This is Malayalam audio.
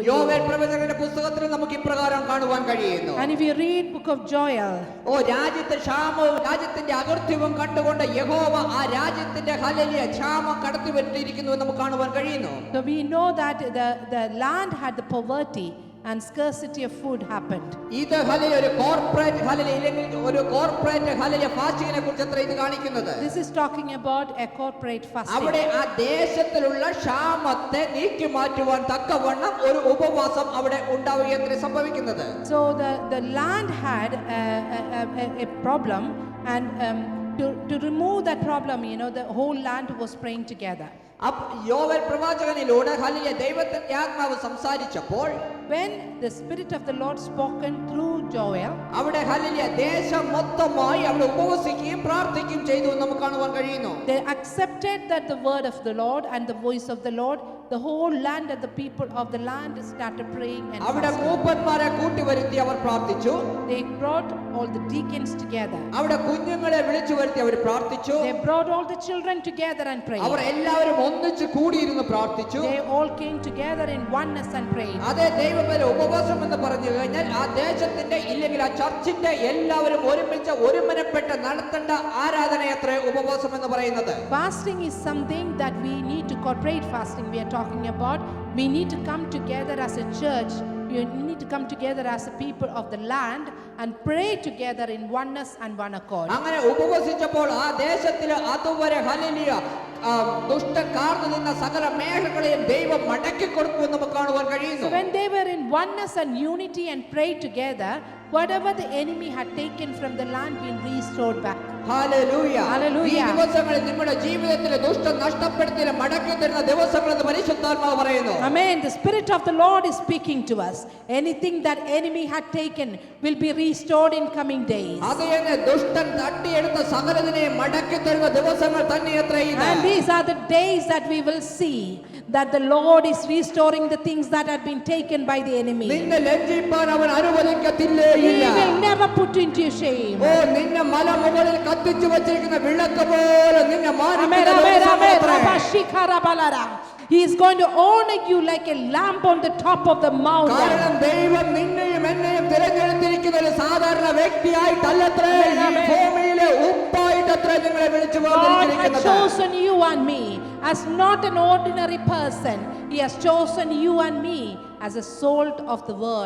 യോവേൽ പ്രവചനത്തിന്റെ പുസ്തകത്തിൽ നമുക്ക് ഇപ്രകാരം കാണുവാൻ കഴിയുന്നു. And if you read book of Joel, രാജ്യത്തെ ക്ഷാമവും രാജ്യത്തിന്റെ അകൃത്യവും കണ്ടുകൊണ്ട് യഹോവ ആ രാജ്യത്തിന്റെ ഹല്ലേലൂയ ക്ഷാമം കടത്തിവെട്ടിയിരിക്കുന്നു എന്ന് നമുക്ക് കാണുവാൻ കഴിയുന്നു. so we know that the land had the poverty and scarcity of food happened. ഇത് ഹല്ലേലൂയ ഒരു കോർപ്പറേറ്റ് ഹല്ലേലൂയ ഇല്ലെങ്കിൽ ഒരു കോർപ്പറേറ്റ് ഹല്ലേലൂയ ഫാസ്റ്റിങ്ങിനെ കുറിച്ച് അത്ര ഇത് കാണിക്കുന്നത്. This is talking about a corporate fasting. അവിടെ ആ ദേശത്തിലുള്ള ക്ഷാമത്തെ നീക്കി മാറ്റുവാൻ തക്കവണ്ണം ഒരു ഉപവാസം അവിടെ ഉണ്ടാവുകയാണ് സംഭവിക്കുന്നത്. So the land had a problem, and to remove that problem, the whole land was praying together. യോവേൽ പ്രവാചകനിലൂടെ ഹല്ലേലൂയ ദൈവത്തിന്റെ ആത്മാവ് സംസാരിച്ചപ്പോൾ, when the spirit of the Lord spoken through Joel, അവിടെ ഹല്ലേലൂയ ദേശം മൊത്തമായി അവിടെ ഉപവസിക്കുകയും പ്രാർത്ഥിക്കുകയും ചെയ്തു എന്ന് നമുക്ക് കാണുവാൻ കഴിയുന്നു. they accepted that the word of the Lord and the voice of the Lord. The whole land and the people of the land started praying and അവിടെ fasting. മൂപ്പന്മാരെ കൂട്ടിവരുത്തി അവർ പ്രാർത്ഥിച്ചു. They brought all the deacons together. അവിടെ കുഞ്ഞുങ്ങളെ വിളിച്ചു വരുത്തി അവർ പ്രാർത്ഥിച്ചു. They brought all the children together and prayed. അവർ എല്ലാവരും ഒന്നിച്ച് കൂടിയിരുന്ന് പ്രാർത്ഥിച്ചു. They all came together in oneness and prayed. അതേ ദൈവമേ ഉപവാസം എന്ന് പറഞ്ഞു കഴിഞ്ഞാൽ ആ ദേശത്തിന്റെ ഇല്ലെങ്കിൽ ആ ചർച്ചിന്റെ എല്ലാവരും ഒരുമിച്ച് ഒരുമനപ്പെട്ട് നടത്തേണ്ട ആരാധനയത്രേ ഉപവാസം എന്ന് പറയുന്നത്. Fasting is something that we need to corporate fasting we are talking about. We need to come together as a church. You need to come together as a people of the land and pray together in oneness and one accord. അങ്ങനെ ഉപവസിച്ചപ്പോൾ ആ ദേശത്തിൽ അതുവരെ ഹല്ലേലൂയ ദുഷ്ടൻ കാർന്നു നിന്ന സകല മേഘങ്ങളെയും ദൈവം മടക്കി കൊടുത്തു എന്ന് നമുക്ക് കാണുവാൻ കഴിയുന്നു. So when they were in oneness and unity and prayed together, whatever the enemy had taken from the land been restored back. Hallelujah. Hallelujah. ഈ ദിവസങ്ങളിൽ നമ്മുടെ ജീവിതത്തിൽ ദുഷ്ടൻ നഷ്ടപ്പെടുത്തിയ മടക്കി തരുന്ന ദിവസങ്ങൾ എന്ന് പരിശുദ്ധാത്മാവ് പറയുന്നു. Amen. The spirit of the Lord is speaking to us. Anything that enemy had taken will be restored in coming days. അതേനെ ദുഷ്ടൻ തട്ടിയെടുത്ത സകലതിനെയും മടക്കി തരുന്ന ദിവസങ്ങൾ തന്നെയത്രേ ഇത്. And these are the days that we will see that the Lord is restoring the things that had been taken by the enemy. നിന്നെ ലജ്ജിപ്പാൻ അവൻ അനുവദിക്കത്തില്ലേ He ഇല്ല. will never put into shame. നിന്നെ മലമുകളിൽ കത്തിച്ചു വച്ചിരിക്കുന്ന വിളക്ക് പോലെ നിന്നെ He is going to honor you like a lamp on the top of the mountain. കാരണം ദൈവം നിന്നെയും എന്നെയും തിരഞ്ഞെടുത്തിരിക്കുന്ന ഒരു സാധാരണ വ്യക്തിയായിട്ടല്ലത്രേ, ഈ ഭൂമിയിലെ ഉപ്പായിട്ടത്രേ നിങ്ങളെ വിളിച്ചു God has പറഞ്ഞിരിക്കുന്നത്. chosen you and me as not an ordinary person. He has chosen you and me as a salt of the world.